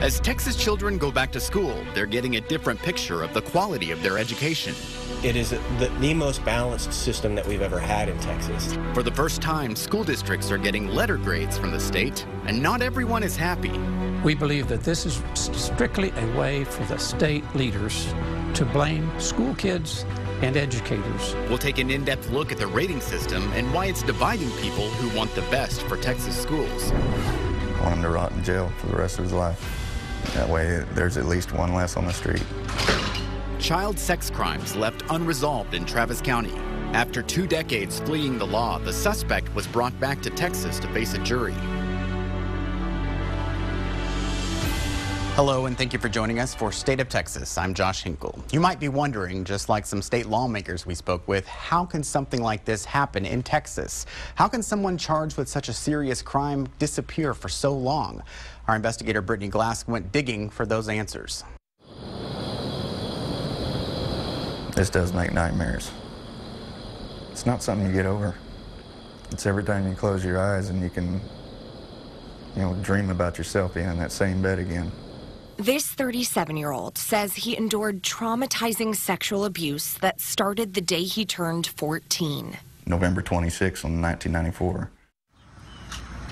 As Texas children go back to school, they're getting a different picture of the quality of their education. It is the most balanced system that we've ever had in Texas. For the first time, school districts are getting letter grades from the state, and not everyone is happy. We believe that this is strictly a way for the state leaders to blame school kids and educators. We'll take an in-depth look at the rating system and why it's dividing people who want the best for Texas schools. I want him to rot in jail for the rest of his life. That way there's at least one less on the street. Child sex crimes left unresolved in Travis County. After 2 decades fleeing the law, the suspect was brought back to Texas to face a jury. Hello, and thank you for joining us for State of Texas. I'm Josh Hinkle. You might be wondering, just like some state lawmakers we spoke with, how can something like this happen in Texas? How can someone charged with such a serious crime disappear for so long? Our investigator Brittany Glass went digging for those answers. This does make nightmares. It's not something you get over. It's every time you close your eyes and you can, dream about yourself being in that same bed again. This 37-year-old says he endured traumatizing sexual abuse that started the day he turned 14. November 26th, 1994.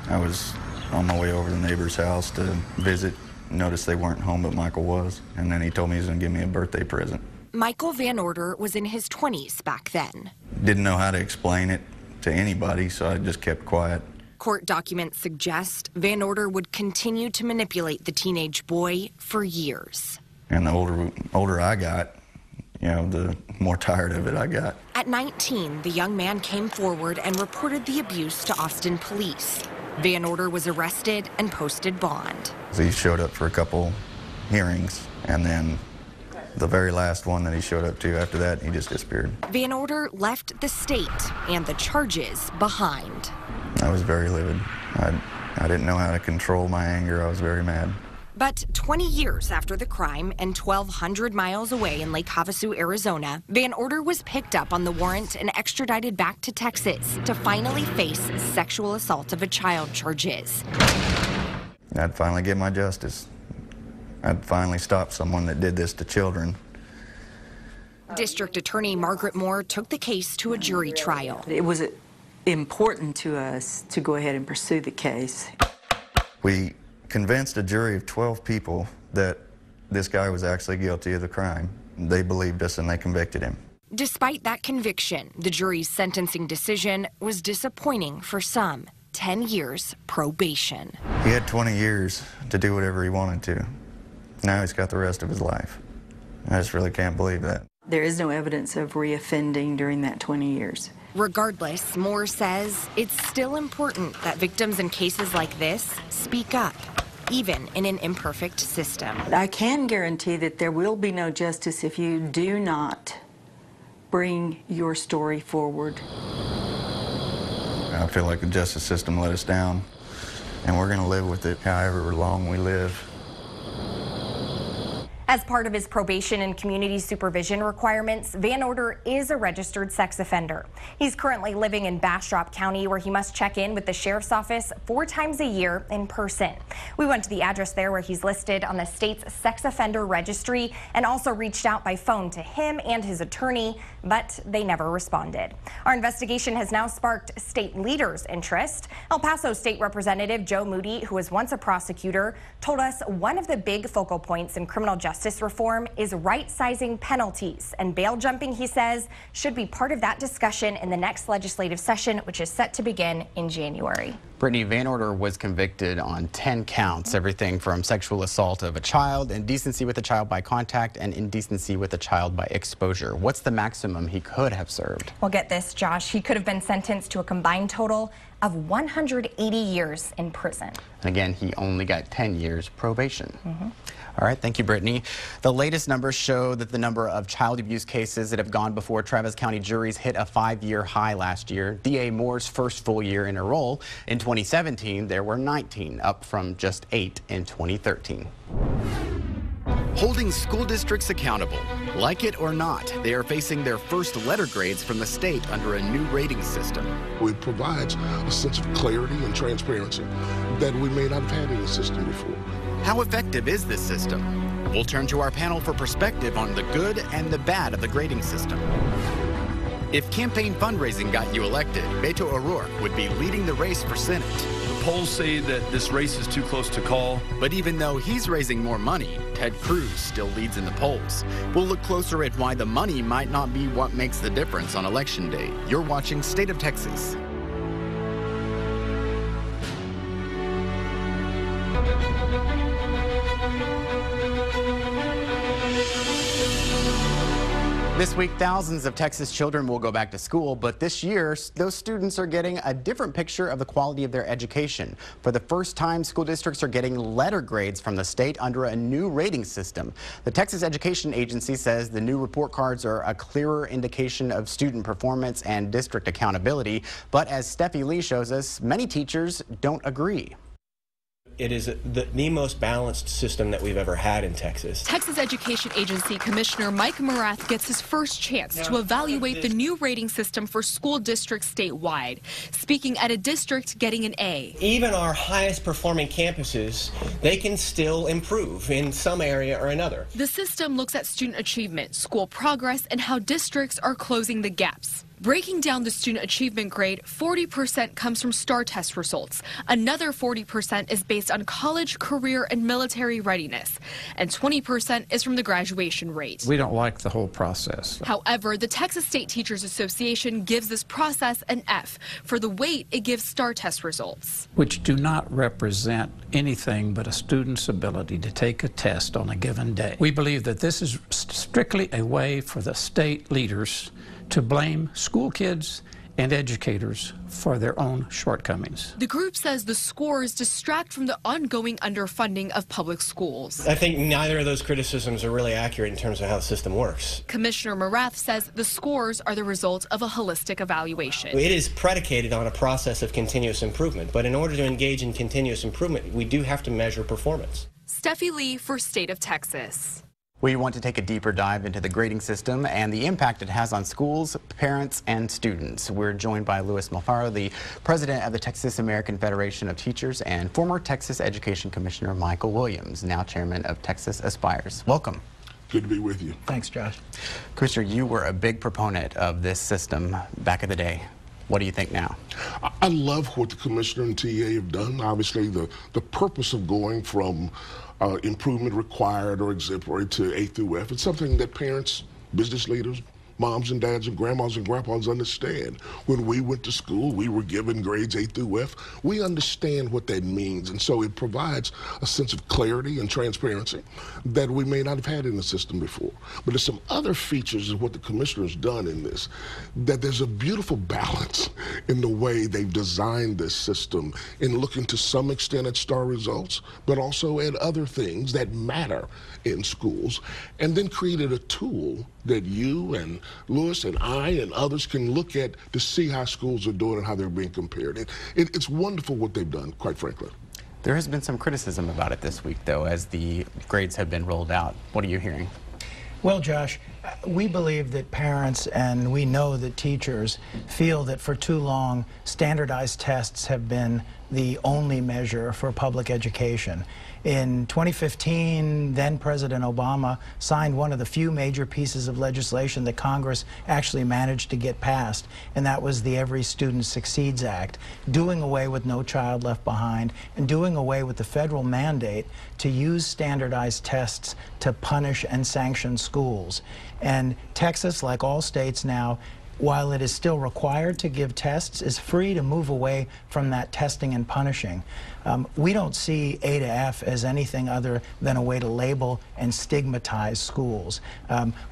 I was on my way over to the neighbor's house to visit. Noticed they weren't home, but Michael was. And then he told me he was going to give me a birthday present. Michael Van Order was in his 20s back then. Didn't know how to explain it to anybody, so I just kept quiet. Court documents suggest Van Order would continue to manipulate the teenage boy for years. And the older I got, the more tired of it I got. At 19, the young man came forward and reported the abuse to Austin police. Van Order was arrested and posted bond. He showed up for a couple hearings, and then the very last one that he showed up to after that, he just disappeared. Van Order left the state and the charges behind. I was very livid. I didn't know how to control my anger. I was very mad. But 20 years after the crime and 1,200 miles away in Lake Havasu, Arizona, Van Order was picked up on the warrant and extradited back to Texas to finally face sexual assault of a child charges. I'd finally get my justice. I'd finally stop someone that did this to children. District Attorney Margaret Moore took the case to a jury trial. It was important to us to go ahead and pursue the case. We convinced a jury of 12 people that this guy was actually guilty of the crime. They believed us and they convicted him. Despite that conviction, the jury's sentencing decision was disappointing for some. 10 years probation. He had 20 years to do whatever he wanted to. Now he's got the rest of his life. I just really can't believe that. There is no evidence of reoffending during that 20 years. Regardless, Moore says it's still important that victims in cases like this speak up, even in an imperfect system. I can guarantee that there will be no justice if you do not bring your story forward. I feel like the justice system let us down, and we're going to live with it however long we live. As part of his probation and community supervision requirements, Van Order is a registered sex offender. He's currently living in Bastrop County, where he must check in with the sheriff's office 4 times a year in person. We went to the address there where he's listed on the state's sex offender registry and also reached out by phone to him and his attorney, but they never responded. Our investigation has now sparked state leaders' interest. El Paso State Representative Joe Moody, who was once a prosecutor, told us one of the big focal points in criminal justice reform is right-sizing penalties, and bail jumping, he says, should be part of that discussion in the next legislative session, which is set to begin in January. Brittany, Van Order was convicted on 10 counts, everything from sexual assault of a child, indecency with a child by contact, and indecency with a child by exposure. What's the maximum he could have served? Well, get this, Josh. He could have been sentenced to a combined total of 180 years in prison. And again, he only got 10 years probation. All right, thank you, Brittany. The latest numbers show that the number of child abuse cases that have gone before Travis County juries hit a 5-year high last year. DA Moore's first full year in a role. In 2017, there were 19, up from just 8 in 2013. Holding school districts accountable. Like it or not, they are facing their first letter grades from the state under a new rating system. It provides a sense of clarity and transparency that we may not have had in the system before. How effective is this system? We'll turn to our panel for perspective on the good and the bad of the grading system. If campaign fundraising got you elected, Beto O'Rourke would be leading the race for Senate. Polls say that this race is too close to call. But even though he's raising more money, Ted Cruz still leads in the polls. We'll look closer at why the money might not be what makes the difference on Election Day. You're watching State of Texas. This week, thousands of Texas children will go back to school, but this year, those students are getting a different picture of the quality of their education. For the first time, school districts are getting letter grades from the state under a new rating system. The Texas Education Agency says the new report cards are a clearer indication of student performance and district accountability, but as Steffi Lee shows us, many teachers don't agree. It is the most balanced system that we've ever had in Texas. Texas Education Agency Commissioner Mike Morath gets his first chance to evaluate the new rating system for school districts statewide, speaking at a district getting an A. Even our highest performing campuses, they can still improve in some area or another. The system looks at student achievement, school progress, and how districts are closing the gaps. Breaking down the student achievement grade, 40% comes from STAR test results. Another 40% is based on college, career, and military readiness. And 20% is from the graduation rate. We don't like the whole process. However, the Texas State Teachers Association gives this process an F for the weight it gives STAR test results, Which do not represent anything but a student's ability to take a test on a given day. We believe that this is strictly a way for the state leaders to blame school kids and educators for their own shortcomings. The group says the scores distract from the ongoing underfunding of public schools. I think neither of those criticisms are really accurate in terms of how the system works. Commissioner Morath says the scores are the result of a holistic evaluation. It is predicated on a process of continuous improvement, but in order to engage in continuous improvement, we do have to measure performance. Steffi Lee for State of Texas. We want to take a deeper dive into the grading system and the impact it has on schools, parents, and students. We're joined by Louis Malfaro, the president of the Texas American Federation of Teachers, and former Texas Education Commissioner Michael Williams, now chairman of Texas Aspires. Welcome. Good to be with you. Thanks, Josh. Commissioner, you were a big proponent of this system back in the day. What do you think now? I love what the commissioner and TA have done. Obviously, the purpose of going from improvement required or exemplary to A through F, it's something that parents, business leaders, moms and dads and grandmas and grandpas understand. When we went to school, we were given grades A through F. We understand what that means, and so it provides a sense of clarity and transparency that we may not have had in the system before. But there's some other features of what the commissioner has done in this, that there's a beautiful balance in the way they've designed this system in looking to some extent at STAR results, but also at other things that matter in schools, and then created a tool that you and Louis and I and others can look at to see how schools are doing and how they're being compared. It's wonderful what they've done, quite frankly. There has been some criticism about it this week, though, as the grades have been rolled out. What are you hearing? Well, Josh, we believe that parents and we know that teachers feel that for too long standardized tests have been the only measure for public education. In 2015, then President Obama signed one of the few major pieces of legislation that Congress actually managed to get passed, and that was the Every Student Succeeds Act, doing away with No Child Left Behind and doing away with the federal mandate to use standardized tests to punish and sanction schools. And Texas, like all states now, while it is still required to give tests, is free to move away from that testing and punishing. We don't see A to F as anything other than a way to label and stigmatize schools.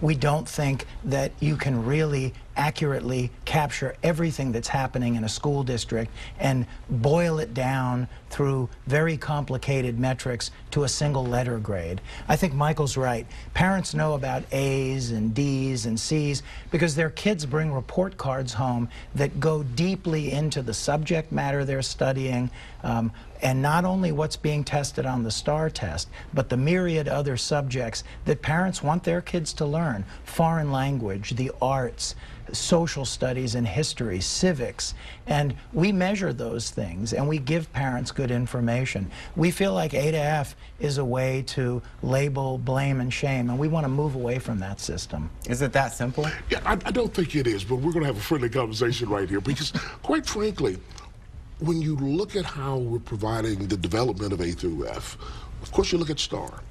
We don't think that you can really accurately capture everything that's happening in a school district and boil it down through very complicated metrics to a single letter grade. I think Michael's right. Parents know about A's and D's and C's because their kids bring report cards home that go deeply into the subject matter they're studying, and not only what's being tested on the STAR test, but the myriad other subjects that parents want their kids to learn: foreign language, the arts, social studies and history, civics. And we measure those things and we give parents good information. We feel like A to F is a way to label, blame, and shame, and we want to move away from that system. Is it that simple? Yeah, I don't think it is, but we're going to have a friendly conversation right here because, quite frankly, when you look at how we're providing the development of A through F, of course you look at STAR.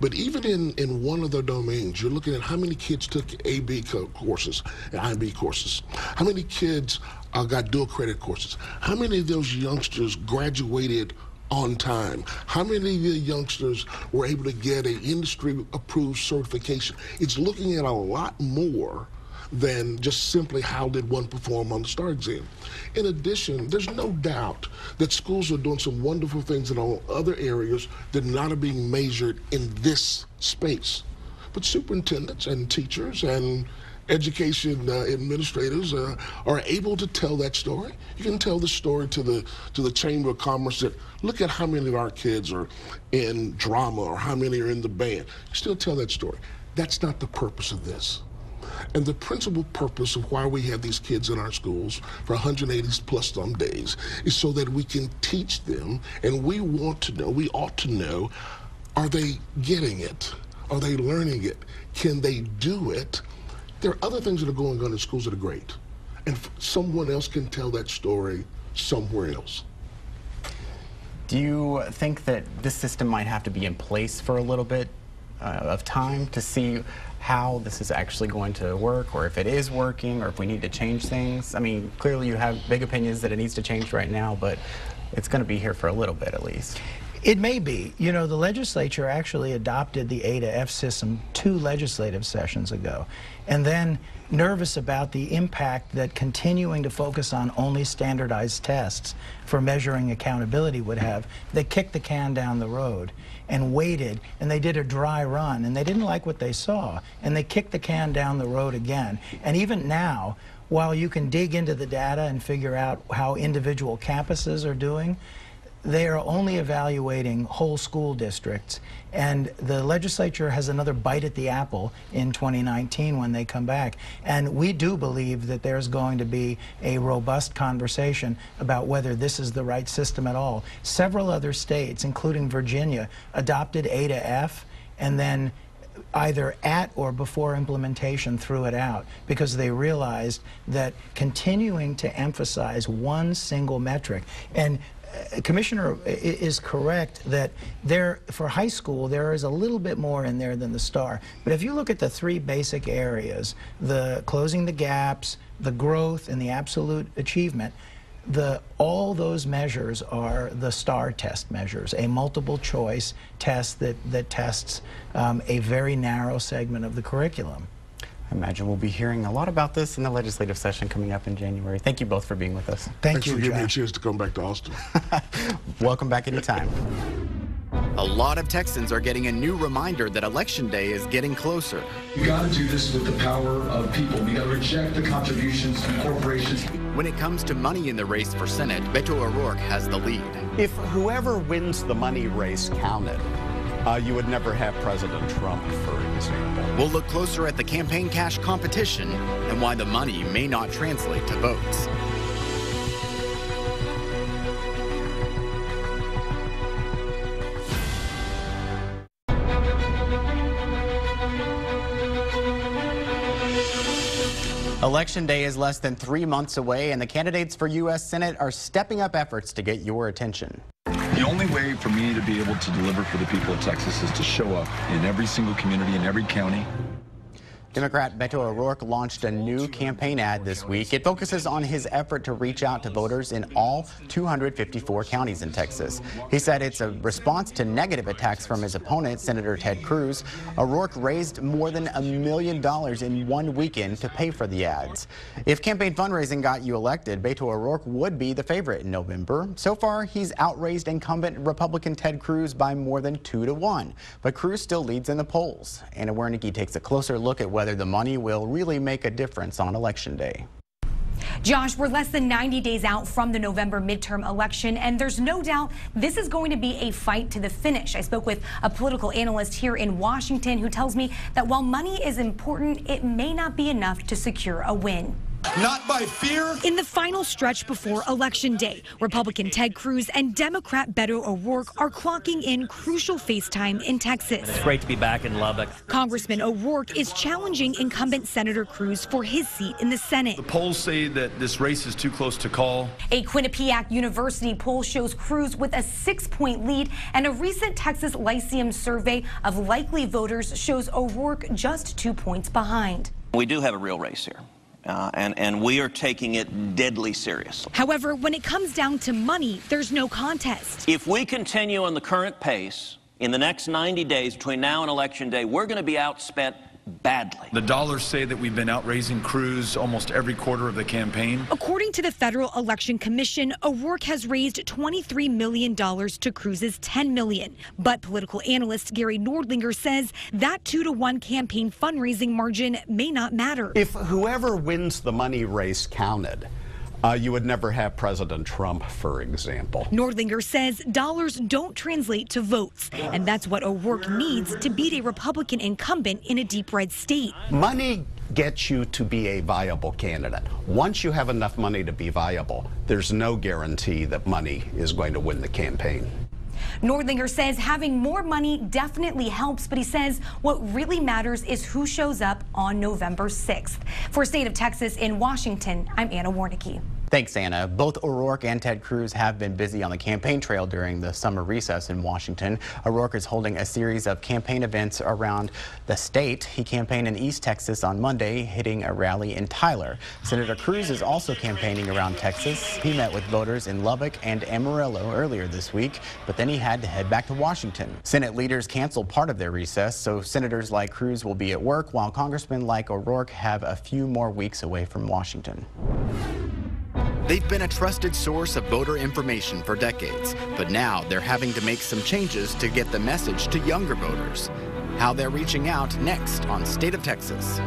But even in one of the domains, you're looking at how many kids took AB courses and IB courses. How many kids got dual credit courses? How many of those youngsters graduated on time? How many of the youngsters were able to get an industry-approved certification? It's looking at a lot more than just simply how did one perform on the STAR exam. In addition, there's no doubt that schools are doing some wonderful things in all other areas that not are being measured in this space. But superintendents and teachers and education administrators are able to tell that story. You can tell the story to the Chamber of Commerce that look at how many of our kids are in drama or how many are in the band. You still tell that story. That's not the purpose of this. And the principal purpose of why we have these kids in our schools for 180 plus some days is so that we can teach them, and we want to know, we ought to know, are they getting it? Are they learning it? Can they do it? There are other things that are going on in schools that are great, and someone else can tell that story somewhere else. Do you think that this system might have to be in place for a little bit of time to see how this is actually going to work, or if it is working, or if we need to change things? I mean, clearly you have big opinions that it needs to change right now, but it's going to be here for a little bit at least. It may be. You know, the legislature actually adopted the A to F system 2 legislative sessions ago, and then, nervous about the impact that continuing to focus on only standardized tests for measuring accountability would have, they kicked the can down the road and waited, and they did a dry run, and they didn't like what they saw, and they kicked the can down the road again. And even now, while you can dig into the data and figure out how individual campuses are doing, they are only evaluating whole school districts, and the legislature has another bite at the apple in 2019 when they come back. And we do believe that there's going to be a robust conversation about whether this is the right system at all. Several other states, including Virginia, adopted A to F and then either at or before implementation threw it out because they realized that continuing to emphasize one single metric, and Commissioner is correct that for high school there is a little bit more in there than the STAR. But if you look at the 3 basic areas, the closing the gaps, the growth, and the absolute achievement, all those measures are the STAR test measures, a multiple choice test that tests a very narrow segment of the curriculum. I imagine we'll be hearing a lot about this in the legislative session coming up in January. Thank you both for being with us. Thanks for giving me a chance to come back to Austin. Welcome back anytime. A lot of Texans are getting a new reminder that Election Day is getting closer. You got to do this with the power of people. We got to reject the contributions from corporations. When it comes to money in the race for Senate, Beto O'Rourke has the lead. If whoever wins the money race counted, you would never have President Trump, for example. We'll look closer at the campaign cash competition and why the money may not translate to votes. Election Day is less than 3 months away, and the candidates for U.S. Senate are stepping up efforts to get your attention. The only way for me to be able to deliver for the people of Texas is to show up in every single community, in every county. Democrat Beto O'Rourke launched a new campaign ad this week. It focuses on his effort to reach out to voters in all 254 counties in Texas. He said it's a response to negative attacks from his opponent, Senator Ted Cruz. O'Rourke raised more than $1 million in one weekend to pay for the ads. If campaign fundraising got you elected, Beto O'Rourke would be the favorite in November. So far, he's outraised incumbent Republican Ted Cruz by more than 2-1. But Cruz still leads in the polls. Anna Wernicke takes a closer look at whether the money will really make a difference on Election Day. Josh, we're less than 90 days out from the November midterm election, and there's no doubt this is going to be a fight to the finish. I spoke with a political analyst here in Washington who tells me that while money is important, it may not be enough to secure a win. Not by fear. In the final stretch before Election Day, Republican Ted Cruz and Democrat Beto O'Rourke are clocking in crucial face time in Texas. It's great to be back in Lubbock. Congressman O'Rourke is challenging incumbent Senator Cruz for his seat in the Senate. The polls say that this race is too close to call. A Quinnipiac University poll shows Cruz with a 6-point lead, and a recent Texas Lyceum survey of likely voters shows O'Rourke just 2 points behind. We do have a real race here. And we are taking it deadly seriously. However, when it comes down to money, there's no contest. If we continue on the current pace, in the next 90 days between now and Election Day, we're going to be outspent badly. The dollars say that we've been outraising Cruz almost every quarter of the campaign. According to the Federal Election Commission, O'Rourke has raised $23 million to Cruz's $10 million. But political analyst Gary Nordlinger says that 2-to-1 campaign fundraising margin may not matter. If whoever wins the money race counted, you would never have President Trump, for example. Nordlinger says dollars don't translate to votes, and that's what O'Rourke needs to beat a Republican incumbent in a deep red state. Money gets you to be a viable candidate. Once you have enough money to be viable, there's no guarantee that money is going to win the campaign. Nordlinger says having more money definitely helps, but he says what really matters is who shows up on November 6th. For State of Texas in Washington, I'm Anna Warnicki. Thanks, Anna. Both O'Rourke and Ted Cruz have been busy on the campaign trail during the summer recess in Washington. O'Rourke is holding a series of campaign events around the state. He campaigned in East Texas on Monday, hitting a rally in Tyler. Senator Cruz is also campaigning around Texas. He met with voters in Lubbock and Amarillo earlier this week, but then he had to head back to Washington. Senate leaders canceled part of their recess, so senators like Cruz will be at work, while congressmen like O'Rourke have a few more weeks away from Washington. They've been a trusted source of voter information for decades, but now they're having to make some changes to get the message to younger voters. How they're reaching out next on State of Texas.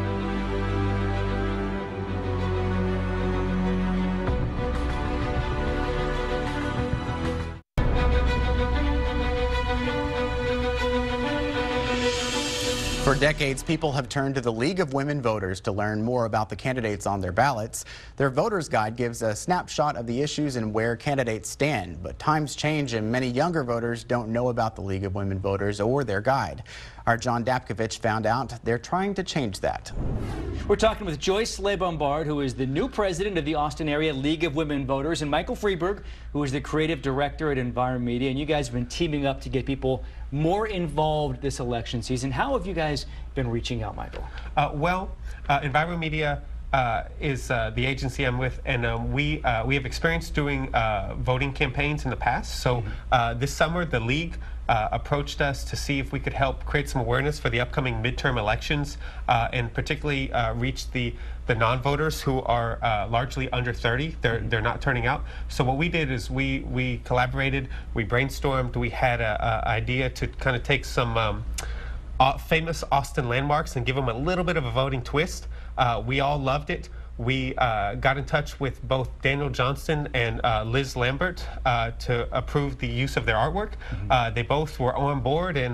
For decades, people have turned to the League of Women Voters to learn more about the candidates on their ballots. Their Voters Guide gives a snapshot of the issues and where candidates stand. But times change and many younger voters don't know about the League of Women Voters or their guide. Our John Dapkovich found out they're trying to change that. We're talking with Joyce LeBombard, who is the new president of the Austin Area League of Women Voters, and Michael Freeberg, who is the creative director at Enviromedia. And you guys have been teaming up to get people more involved this election season. How have you guys been reaching out, Michael? Enviromedia is the agency I'm with, and we have experience doing voting campaigns in the past. So this summer, the league approached us to see if we could help create some awareness for the upcoming midterm elections, and particularly reach the non-voters who are largely under 30. They're not turning out. So what we did is we collaborated, we brainstormed, we had an idea to kind of take some famous Austin landmarks and give them a little bit of a voting twist. We all loved it. We got in touch with both Daniel Johnston and Liz Lambert to approve the use of their artwork. They both were on board, and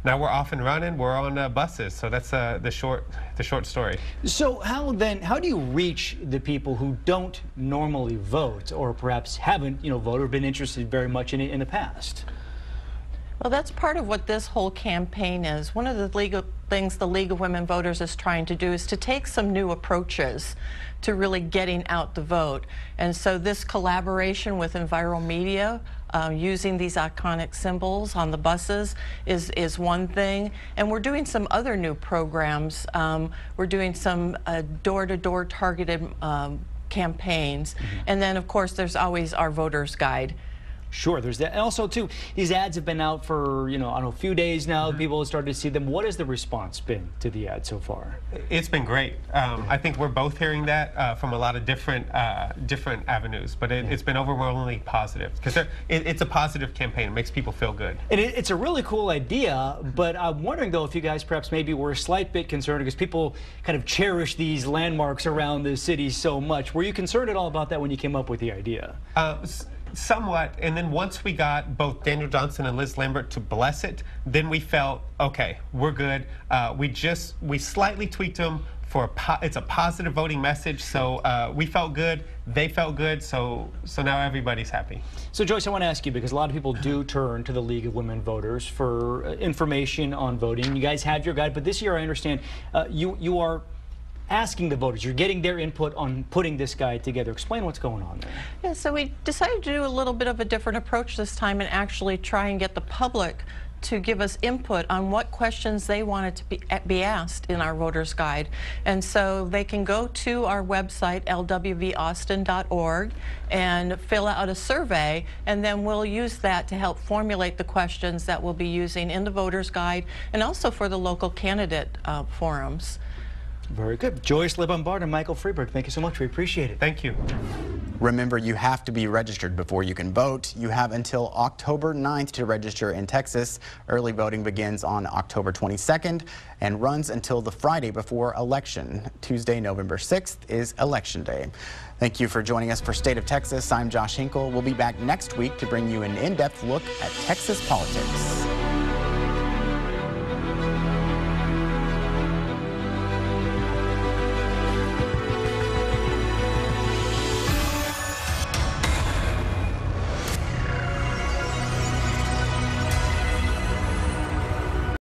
now we're off and running. We're on buses. So that's the short story. So how do you reach the people who don't normally vote, or perhaps haven't voted or been interested very much in it in the past? Well, that's part of what this whole campaign is. One of the things the League of Women Voters is trying to do is to take some new approaches to really getting out the vote. And so this collaboration with Enviromedia, using these iconic symbols on the buses is one thing. And we're doing some other new programs. We're doing some door-to-door targeted campaigns. And then, of course, there's always our Voters Guide. Sure, there's that. And also, too, these ads have been out for, I don't know, a few days now. People have started to see them. What has the response been to the ad so far? It's been great. I think we're both hearing that from a lot of different avenues, but it's been overwhelmingly positive because it's a positive campaign. It makes people feel good. And it's a really cool idea, but I'm wondering, though, if you guys perhaps maybe were a slight bit concerned because people kind of cherish these landmarks around the city so much. Were you concerned at all about that when you came up with the idea? Somewhat, and then once we got both Daniel Johnson and Liz Lambert to bless it, then we felt, okay, we're good. We slightly tweaked them for it's a positive voting message, so we felt good, they felt good, so now everybody's happy. So Joyce, I want to ask you, because a lot of people do turn to the League of Women Voters for information on voting. You guys have your guide, but this year I understand you are asking the voters, you're getting their input on putting this guide together. Explain what's going on there. Yeah, so we decided to do a little bit of a different approach this time and actually try and get the public to give us input on what questions they wanted to be asked in our voters guide. And so they can go to our website, lwvaustin.org, and fill out a survey, and then we'll use that to help formulate the questions that we'll be using in the voters guide and also for the local candidate forums. Very good. Joyce LeBombard and Michael Freeberg, thank you so much. We appreciate it. Thank you. Remember, you have to be registered before you can vote. You have until October 9th to register in Texas. Early voting begins on October 22nd and runs until the Friday before election. Tuesday, November 6th is Election Day. Thank you for joining us for State of Texas. I'm Josh Hinkle. We'll be back next week to bring you an in-depth look at Texas politics.